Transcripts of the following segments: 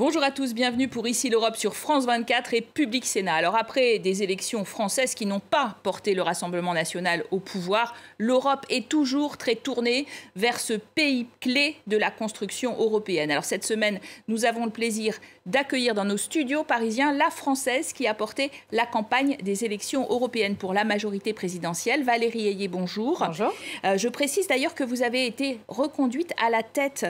Bonjour à tous, bienvenue pour Ici l'Europe sur France 24 et Public Sénat. Alors après des élections françaises qui n'ont pas porté le Rassemblement national au pouvoir, l'Europe est toujours très tournée vers ce pays clé de la construction européenne. Alors cette semaine, nous avons le plaisir d'accueillir dans nos studios parisiens la Française qui a porté la campagne des élections européennes pour la majorité présidentielle. Valérie Ayé, bonjour. Bonjour. Je précise d'ailleurs que vous avez été reconduite à la tête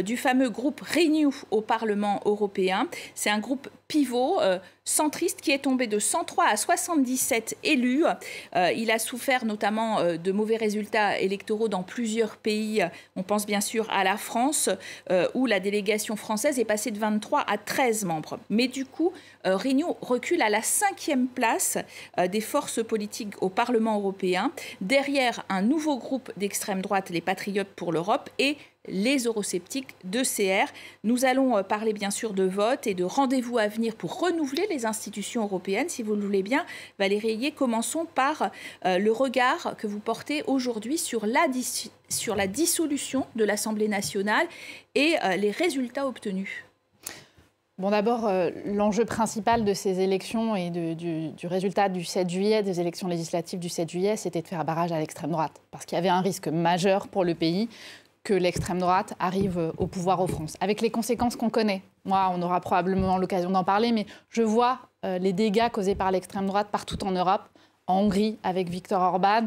du fameux groupe Renew au Parlement européen. C'est un groupe pivot centriste qui est tombé de 103 à 77 élus. Il a souffert notamment de mauvais résultats électoraux dans plusieurs pays. On pense bien sûr à la France, où la délégation française est passée de 23 à 13 membres. Mais du coup, Renew recule à la 5e place des forces politiques au Parlement européen, derrière un nouveau groupe d'extrême droite, les Patriotes pour l'Europe, et les eurosceptiques d'ECR. Nous allons parler bien sûr de vote et de rendez-vous à venir pour renouveler les institutions européennes, si vous le voulez bien. Valérie Ayé, commençons par le regard que vous portez aujourd'hui sur la dissolution de l'Assemblée nationale et les résultats obtenus. Bon, d'abord, l'enjeu principal de ces élections et du résultat du 7 juillet, des élections législatives du 7 juillet, c'était de faire barrage à l'extrême droite. Parce qu'il y avait un risque majeur pour le pays que l'extrême droite arrive au pouvoir en France, avec les conséquences qu'on connaît. Moi, on aura probablement l'occasion d'en parler, mais je vois les dégâts causés par l'extrême droite partout en Europe, en Hongrie avec Viktor Orban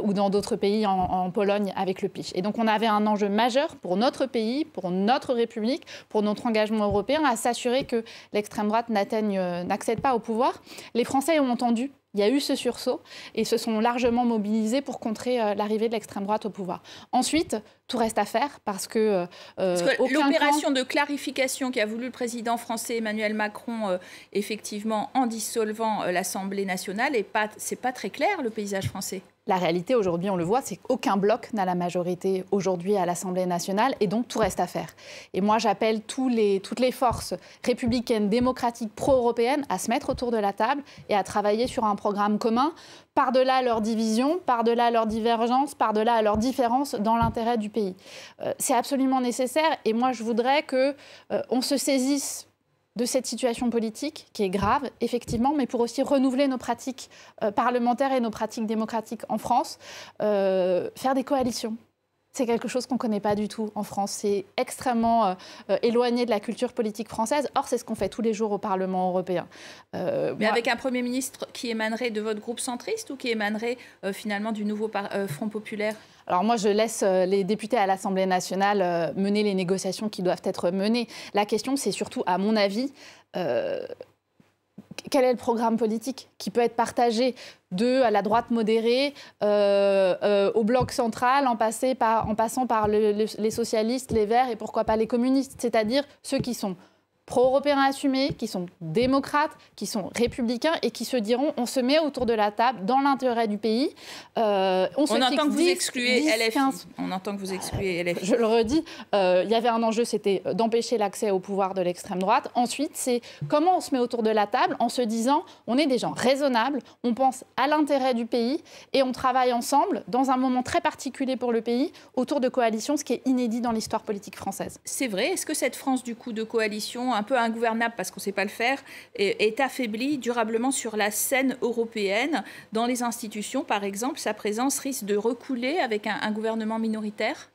ou dans d'autres pays, en Pologne avec le PiS. Et donc on avait un enjeu majeur pour notre pays, pour notre République, pour notre engagement européen, à s'assurer que l'extrême droite n'accède pas au pouvoir. Les Français ont entendu. Il y a eu ce sursaut et se sont largement mobilisés pour contrer l'arrivée de l'extrême droite au pouvoir. Ensuite, tout reste à faire parce que l'opération de clarification qu'a voulu le président français Emmanuel Macron, effectivement, en dissolvant l'Assemblée nationale, c'est pas très clair, le paysage français. La réalité, aujourd'hui, on le voit, c'est qu'aucun bloc n'a la majorité aujourd'hui à l'Assemblée nationale et donc tout reste à faire. Et moi, j'appelle toutes les forces républicaines, démocratiques, pro-européennes à se mettre autour de la table et à travailler sur un programme commun, par-delà leurs divisions, par-delà leurs divergences, par-delà leurs différences dans l'intérêt du pays. C'est absolument nécessaire et moi, je voudrais qu'on se saisisse de cette situation politique qui est grave, effectivement, mais pour aussi renouveler nos pratiques parlementaires et nos pratiques démocratiques en France, faire des coalitions. C'est quelque chose qu'on ne connaît pas du tout en France. C'est extrêmement éloigné de la culture politique française. Or, c'est ce qu'on fait tous les jours au Parlement européen. Mais avec un Premier ministre qui émanerait de votre groupe centriste ou qui émanerait finalement du nouveau Front populaire ? Alors moi, je laisse les députés à l'Assemblée nationale mener les négociations qui doivent être menées. La question, c'est surtout, à mon avis, quel est le programme politique qui peut être partagé à la droite modérée, au bloc central, en passant par les socialistes, les Verts et pourquoi pas les communistes, c'est-à-dire ceux qui sont pro-européens assumés, qui sont démocrates, qui sont républicains et qui se diront on se met autour de la table dans l'intérêt du pays. On entend que vous excluez LFI. On entend que vous excluez LFI. Je le redis, il y avait un enjeu, c'était d'empêcher l'accès au pouvoir de l'extrême droite. Ensuite, c'est comment on se met autour de la table en se disant on est des gens raisonnables, on pense à l'intérêt du pays et on travaille ensemble dans un moment très particulier pour le pays autour de coalitions, ce qui est inédit dans l'histoire politique française. C'est vrai. Est-ce que cette France du coup de coalition un peu ingouvernable parce qu'on ne sait pas le faire, est affaiblie durablement sur la scène européenne. Dans les institutions, par exemple, sa présence risque de recouler avec un gouvernement minoritaire ?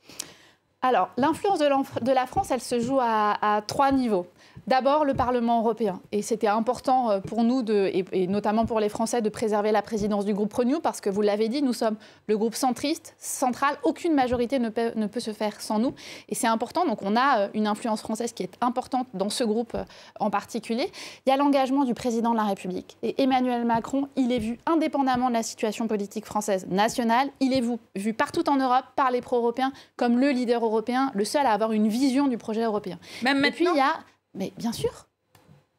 Alors, l'influence de la France, elle se joue à 3 niveaux. D'abord, le Parlement européen. Et c'était important pour nous, et notamment pour les Français, de préserver la présidence du groupe Renew, parce que vous l'avez dit, nous sommes le groupe centriste, central. Aucune majorité ne peut se faire sans nous. Et c'est important. Donc, on a une influence française qui est importante dans ce groupe en particulier. Il y a l'engagement du président de la République. Et Emmanuel Macron, il est vu indépendamment de la situation politique française nationale. Il est vu partout en Europe par les pro-européens comme le leader européen, le seul à avoir une vision du projet européen. Même maintenant. Et puis, il y a... Mais bien sûr.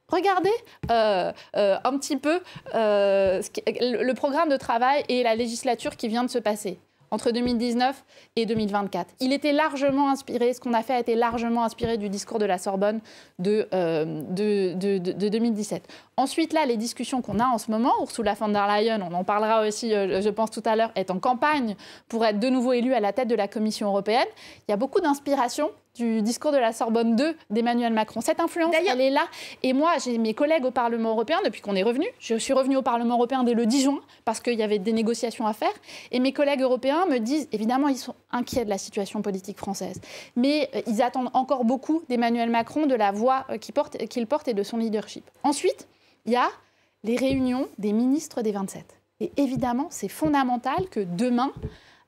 Regardez un petit peu le programme de travail et la législature qui vient de se passer entre 2019 et 2024. Il était largement inspiré, ce qu'on a fait a été largement inspiré du discours de la Sorbonne de 2017. Ensuite, là, les discussions qu'on a en ce moment, Ursula von der Leyen, on en parlera aussi, je pense, tout à l'heure, est en campagne pour être de nouveau élue à la tête de la Commission européenne. Il y a beaucoup d'inspiration du discours de la Sorbonne 2 d'Emmanuel Macron. Cette influence, elle est là. Et moi, j'ai mes collègues au Parlement européen, depuis qu'on est revenu, je suis revenue au Parlement européen dès le 10 juin, parce qu'il y avait des négociations à faire. Et mes collègues européens me disent, évidemment, ils sont inquiets de la situation politique française. Mais ils attendent encore beaucoup d'Emmanuel Macron, de la voix qu'il porte et de son leadership. Ensuite, il y a les réunions des ministres des 27. Et évidemment, c'est fondamental que demain,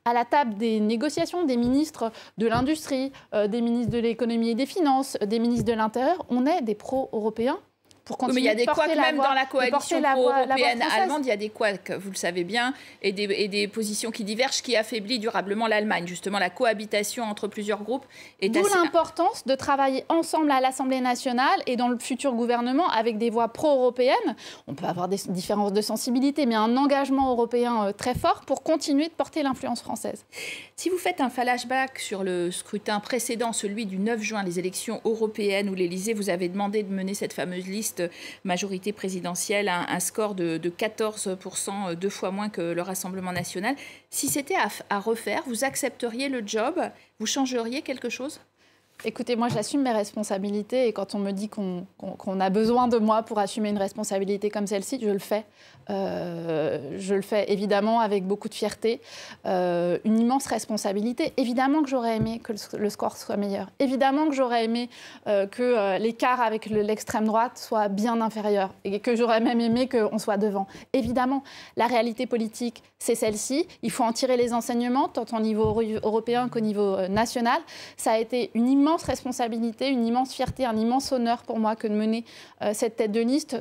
à la table des négociations des ministres de l'Industrie, des ministres de l'Économie et des Finances, des ministres de l'Intérieur, on est des pro-européens pour continuer mais il y a des couacs même dans la coalition pro-européenne allemande, il y a des couacs, vous le savez bien, et des positions qui divergent, qui affaiblissent durablement l'Allemagne. Justement, la cohabitation entre plusieurs groupes est D'où l'importance de travailler ensemble à l'Assemblée nationale et dans le futur gouvernement avec des voix pro-européennes. On peut avoir des différences de sensibilité, mais un engagement européen très fort pour continuer de porter l'influence française. Si vous faites un flashback sur le scrutin précédent, celui du 9 juin, les élections européennes, où l'Élysée vous avait demandé de mener cette fameuse liste majorité présidentielle, un score de 14%, 2 fois moins que le Rassemblement national. Si c'était à refaire, vous accepteriez le job? Vous changeriez quelque chose? Écoutez, moi, j'assume mes responsabilités et quand on me dit qu'on a besoin de moi pour assumer une responsabilité comme celle-ci, je le fais. Je le fais évidemment avec beaucoup de fierté, une immense responsabilité. Évidemment que j'aurais aimé que le score soit meilleur. Évidemment que j'aurais aimé que l'écart avec l'extrême droite soit bien inférieur et que j'aurais même aimé qu'on soit devant. Évidemment, la réalité politique, c'est celle-ci. Il faut en tirer les enseignements, tant au niveau européen qu'au niveau national. Ça a été une immense responsabilité, une immense fierté, un immense honneur pour moi que de mener cette tête de liste.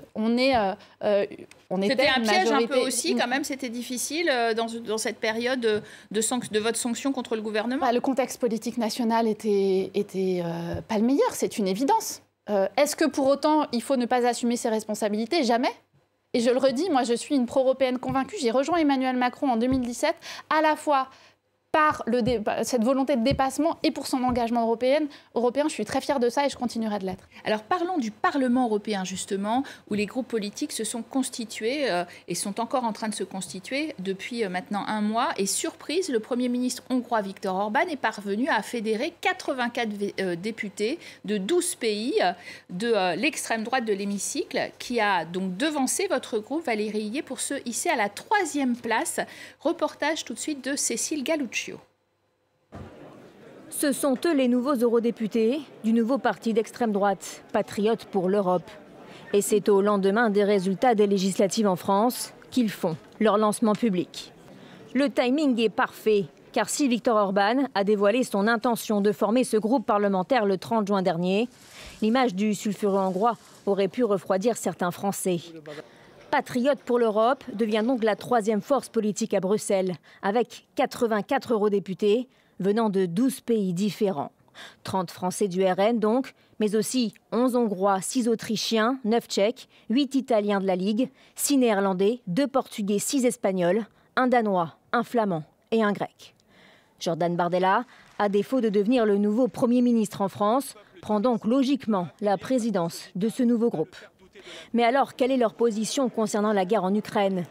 C'était un piège un peu aussi, quand même, c'était difficile dans cette période de votre sanction contre le gouvernement. Le contexte politique national était pas le meilleur, c'est une évidence. Est-ce que pour autant, il faut ne pas assumer ses responsabilités? Jamais. Et je le redis, moi je suis une pro-européenne convaincue. J'ai rejoint Emmanuel Macron en 2017, à la fois par cette volonté de dépassement et pour son engagement européen. Je suis très fière de ça et je continuerai de l'être. Alors parlons du Parlement européen justement, où les groupes politiques se sont constitués et sont encore en train de se constituer depuis maintenant un mois. Et surprise, le Premier ministre hongrois Viktor Orban est parvenu à fédérer 84 députés de 12 pays de l'extrême droite de l'hémicycle, qui a donc devancé votre groupe, Valérie Hillier, pour se hisser à la 3e place. Reportage tout de suite de Cécile Galluccio. Ce sont eux les nouveaux eurodéputés du nouveau parti d'extrême droite, Patriotes pour l'Europe. Et c'est au lendemain des résultats des législatives en France qu'ils font leur lancement public. Le timing est parfait, car si Viktor Orban a dévoilé son intention de former ce groupe parlementaire le 30 juin dernier, l'image du sulfureux hongrois aurait pu refroidir certains Français. Patriotes pour l'Europe devient donc la 3e force politique à Bruxelles, avec 84 eurodéputés venant de 12 pays différents. 30 Français du RN donc, mais aussi 11 Hongrois, 6 Autrichiens, 9 Tchèques, 8 Italiens de la Ligue, 6 Néerlandais, 2 Portugais, 6 Espagnols, 1 Danois, 1 Flamand et 1 Grec. Jordan Bardella, à défaut de devenir le nouveau Premier ministre en France, prend donc logiquement la présidence de ce nouveau groupe. Mais alors, quelle est leur position concernant la guerre en Ukraine?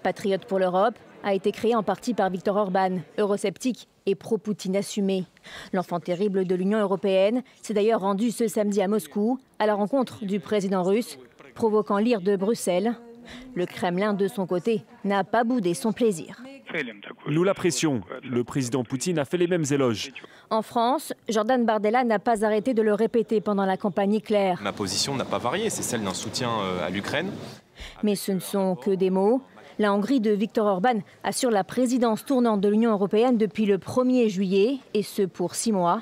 Patriotes pour l'Europe a été créé en partie par Viktor Orban, eurosceptique et pro-Poutine assumé. L'enfant terrible de l'Union européenne s'est d'ailleurs rendu ce samedi à Moscou à la rencontre du président russe, provoquant l'ire de Bruxelles. Le Kremlin, de son côté, n'a pas boudé son plaisir. Nous l'apprécions. Le président Poutine a fait les mêmes éloges. En France, Jordan Bardella n'a pas arrêté de le répéter pendant la campagne éclair. Ma position n'a pas varié, c'est celle d'un soutien à l'Ukraine. Mais ce ne sont que des mots. La Hongrie de Viktor Orban assure la présidence tournante de l'Union européenne depuis le 1er juillet, et ce pour 6 mois.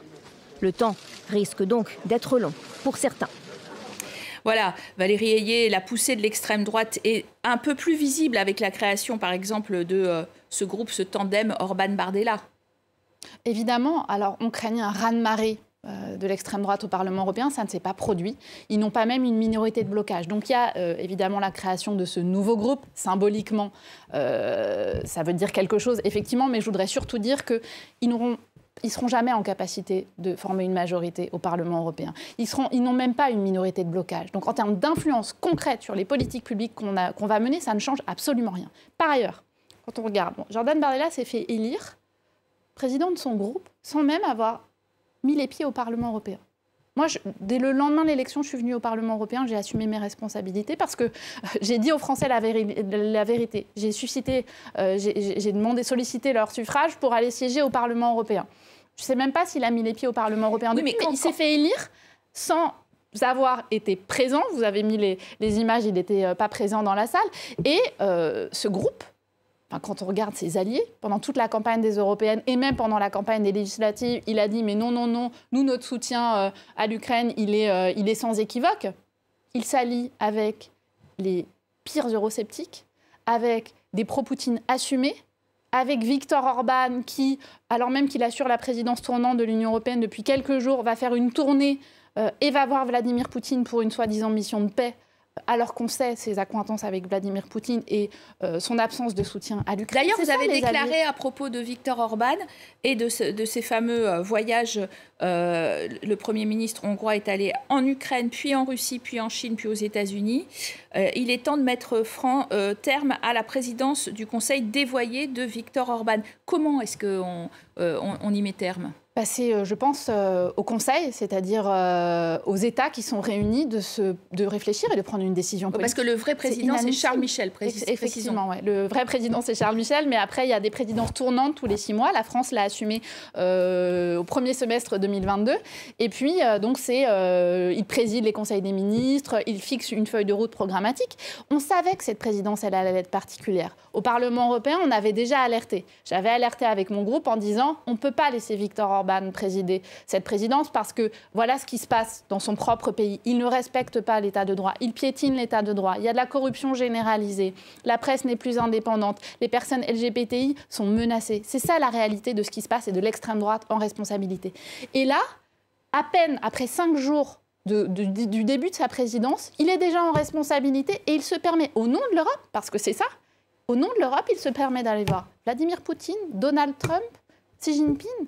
Le temps risque donc d'être long pour certains. Voilà, Valérie Hillier, la poussée de l'extrême droite est un peu plus visible avec la création, par exemple, de ce groupe, ce tandem Orban-Bardella. Évidemment, alors on craignait un raz-de-marée de l'extrême droite au Parlement européen, ça ne s'est pas produit. Ils n'ont pas même une minorité de blocage. Donc il y a évidemment la création de ce nouveau groupe. Symboliquement, ça veut dire quelque chose, effectivement, mais je voudrais surtout dire qu'ils ne seront jamais en capacité de former une majorité au Parlement européen. Ils n'ont même pas une minorité de blocage. Donc en termes d'influence concrète sur les politiques publiques qu'on va mener, ça ne change absolument rien. Par ailleurs, quand on regarde, Jordan Bardella s'est fait élire président de son groupe sans même avoir mis les pieds au Parlement européen. Moi, dès le lendemain de l'élection, je suis venue au Parlement européen, j'ai assumé mes responsabilités parce que j'ai dit aux Français la vérité. J'ai sollicité leur suffrage pour aller siéger au Parlement européen. Je ne sais même pas s'il a mis les pieds au Parlement européen depuis, mais il s'est fait élire sans avoir été présent. Vous avez mis les images, il n'était pas présent dans la salle. Et ce groupe, quand on regarde ses alliés, pendant toute la campagne des européennes et même pendant la campagne des législatives, il a dit « mais non, nous, notre soutien à l'Ukraine, il est sans équivoque ». Il s'allie avec les pires eurosceptiques, avec des pro-Poutine assumés, avec Viktor Orban qui, alors même qu'il assure la présidence tournante de l'Union européenne depuis quelques jours, va faire une tournée et va voir Vladimir Poutine pour une soi-disant mission de paix, alors qu'on sait ses accointances avec Vladimir Poutine et son absence de soutien à l'Ukraine. D'ailleurs, vous avez déclaré à propos de Viktor Orban et de ces fameux voyages, le Premier ministre hongrois est allé en Ukraine, puis en Russie, puis en Chine, puis aux États-Unis. Il est temps de mettre terme à la présidence du Conseil dévoyé de Viktor Orban. Comment est-ce qu'on y met terme ? C'est, je pense, au Conseil, c'est-à-dire aux États qui sont réunis de réfléchir et de prendre une décision politique. Parce que le vrai président, c'est Charles Michel, Effectivement, ouais. Le vrai président, c'est Charles Michel, mais après, il y a des présidences tournantes tous les 6 mois. La France l'a assumé au premier semestre 2022. Et puis, il préside les conseils des ministres, il fixe une feuille de route programmatique. On savait que cette présidence, elle allait être particulière. Au Parlement européen, on avait déjà alerté. J'avais alerté avec mon groupe en disant on ne peut pas laisser Viktor Orban présider cette présidence parce que voilà ce qui se passe dans son propre pays. Il ne respecte pas l'état de droit, il piétine l'état de droit, il y a de la corruption généralisée, la presse n'est plus indépendante, les personnes LGBTI sont menacées. C'est ça la réalité de ce qui se passe et de l'extrême droite en responsabilité. Et là, à peine après 5 jours du début de sa présidence, il est déjà en responsabilité et il se permet, au nom de l'Europe, parce que c'est ça, au nom de l'Europe, il se permet d'aller voir Vladimir Poutine, Donald Trump, Xi Jinping.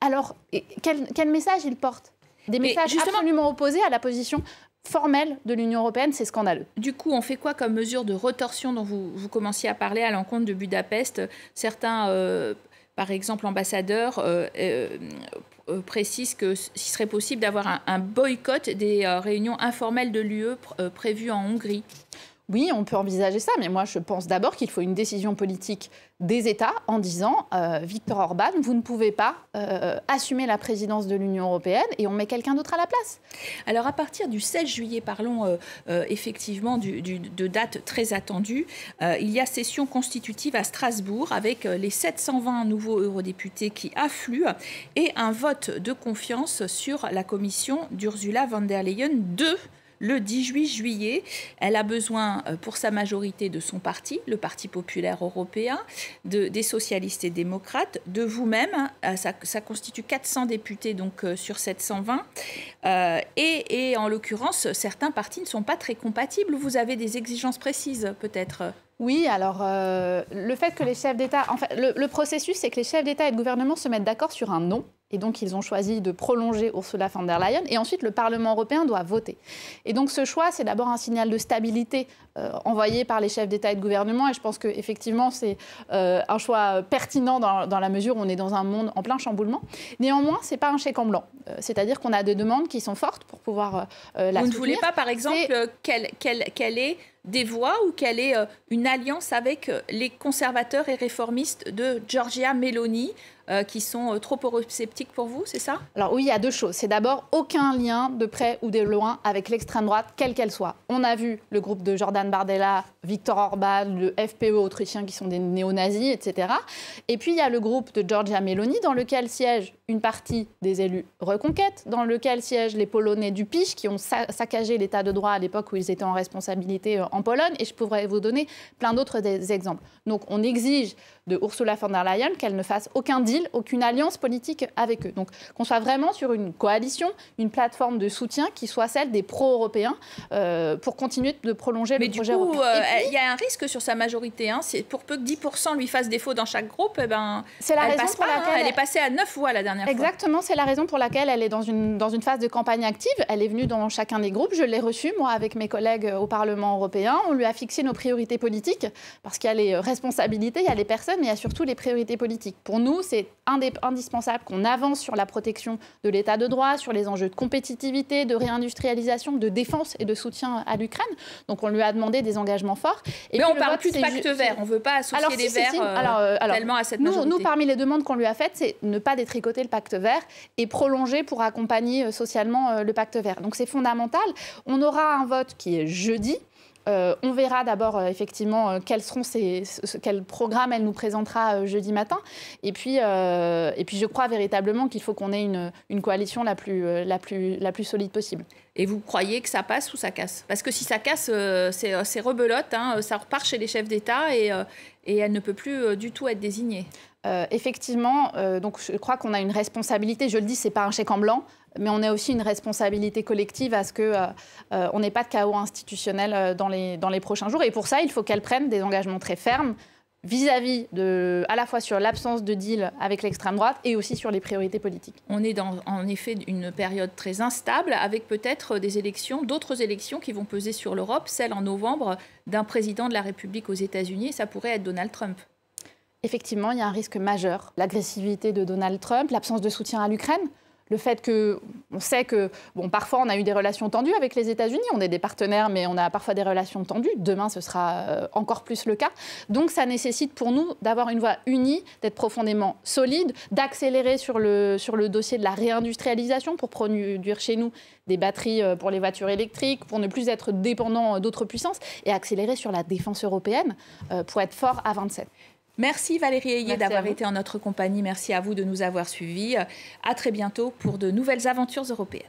Alors, quel message il porte ? Des messages absolument opposés à la position formelle de l'Union européenne, c'est scandaleux. Du coup, on fait quoi comme mesure de rétorsion dont vous commenciez à parler à l'encontre de Budapest ? Certains, par exemple, ambassadeurs, précisent qu'il serait possible d'avoir un boycott des réunions informelles de l'UE prévues en Hongrie. Oui, on peut envisager ça, mais moi je pense d'abord qu'il faut une décision politique des États en disant Viktor Orban, vous ne pouvez pas assumer la présidence de l'Union européenne et on met quelqu'un d'autre à la place. Alors à partir du 16 juillet, parlons effectivement de date très attendue, il y a session constitutive à Strasbourg avec les 720 nouveaux eurodéputés qui affluent et un vote de confiance sur la commission d'Ursula von der Leyen 2. Le 18 juillet, elle a besoin pour sa majorité de son parti, le Parti populaire européen, des socialistes et démocrates, de vous-même. Ça constitue 400 députés donc, sur 720. Et en l'occurrence, certains partis ne sont pas très compatibles. Vous avez des exigences précises peut-être ? Oui, alors le fait que les chefs d'État... En fait, le processus, c'est que les chefs d'État et de gouvernement se mettent d'accord sur un nom. Et donc, ils ont choisi de prolonger Ursula von der Leyen. Et ensuite, le Parlement européen doit voter. Et donc, ce choix, c'est d'abord un signal de stabilité envoyé par les chefs d'État et de gouvernement. Et je pense qu'effectivement, c'est un choix pertinent dans la mesure où on est dans un monde en plein chamboulement. Néanmoins, ce n'est pas un chèque en blanc. C'est-à-dire qu'on a des demandes qui sont fortes pour pouvoir la soutenir. Vous ne voulez pas, par exemple, qu'elle ait des voix ou qu'elle ait une alliance avec les conservateurs et réformistes de Giorgia Meloni qui sont trop eurosceptiques pour vous, c'est ça ? Alors oui, il y a 2 choses. C'est d'abord aucun lien de près ou de loin avec l'extrême droite, quelle qu'elle soit. On a vu le groupe de Jordan Bardella, Viktor Orban, le FPÖ autrichien qui sont des néo-nazis, etc. Et puis il y a le groupe de Giorgia Meloni dans lequel siège une partie des élus Reconquête, dans lequel siègent les Polonais du PiS qui ont saccagé l'état de droit à l'époque où ils étaient en responsabilité en Pologne. Et je pourrais vous donner plein d'autres exemples. Donc on exige de Ursula von der Leyen qu'elle ne fasse aucun deal, aucune alliance politique avec eux. Donc qu'on soit vraiment sur une coalition, une plateforme de soutien qui soit celle des pro-européens pour continuer de prolonger le projet européen. Mais du coup, il y a un risque sur sa majorité. Hein. C'est pour peu que 10% lui fassent défaut dans chaque groupe, elle passe pas. Elle est passée à 9 voix la dernière fois. Exactement, c'est la raison pour laquelle elle est dans une phase de campagne active. Elle est venue dans chacun des groupes. Je l'ai reçue, moi, avec mes collègues au Parlement européen. On lui a fixé nos priorités politiques parce qu'il y a les responsabilités, il y a les personnes, mais il y a surtout les priorités politiques. Pour nous, c'est est indispensable qu'on avance sur la protection de l'état de droit, sur les enjeux de compétitivité, de réindustrialisation, de défense et de soutien à l'Ukraine. Donc on lui a demandé des engagements forts. Et mais on ne parle plus de pacte vert, on ne veut pas associer les Verts tellement à cette majorité. Nous, parmi les demandes qu'on lui a faites, c'est ne pas détricoter le pacte vert et prolonger pour accompagner socialement le pacte vert. Donc c'est fondamental. On aura un vote qui est jeudi. On verra d'abord effectivement quel programme elle nous présentera jeudi matin. Et puis je crois véritablement qu'il faut qu'on ait une coalition la plus solide possible. Et vous croyez que ça passe ou ça casse? Parce que si ça casse, c'est rebelote, hein, ça repart chez les chefs d'État et elle ne peut plus du tout être désignée. Effectivement, donc je crois qu'on a une responsabilité, je le dis, ce n'est pas un chèque en blanc, mais on a aussi une responsabilité collective à ce qu'on n'ait pas de chaos institutionnel dans les prochains jours. Et pour ça, il faut qu'elle prenne des engagements très fermes vis-à-vis à la fois sur l'absence de deal avec l'extrême droite et aussi sur les priorités politiques. On est dans, en effet, une période très instable avec peut-être d'autres élections qui vont peser sur l'Europe, celle en novembre d'un président de la République aux États-Unis, ça pourrait être Donald Trump. Effectivement, il y a un risque majeur. L'agressivité de Donald Trump, l'absence de soutien à l'Ukraine, le fait qu'on sait que, parfois on a eu des relations tendues avec les États-Unis, on est des partenaires, mais on a parfois des relations tendues. Demain, ce sera encore plus le cas. Donc ça nécessite pour nous d'avoir une voix unie, d'être profondément solide, d'accélérer sur le dossier de la réindustrialisation pour produire chez nous des batteries pour les voitures électriques, pour ne plus être dépendants d'autres puissances, et accélérer sur la défense européenne pour être fort à 27. Merci Valérie Ayé d'avoir été en notre compagnie. Merci à vous de nous avoir suivis. À très bientôt pour de nouvelles aventures européennes.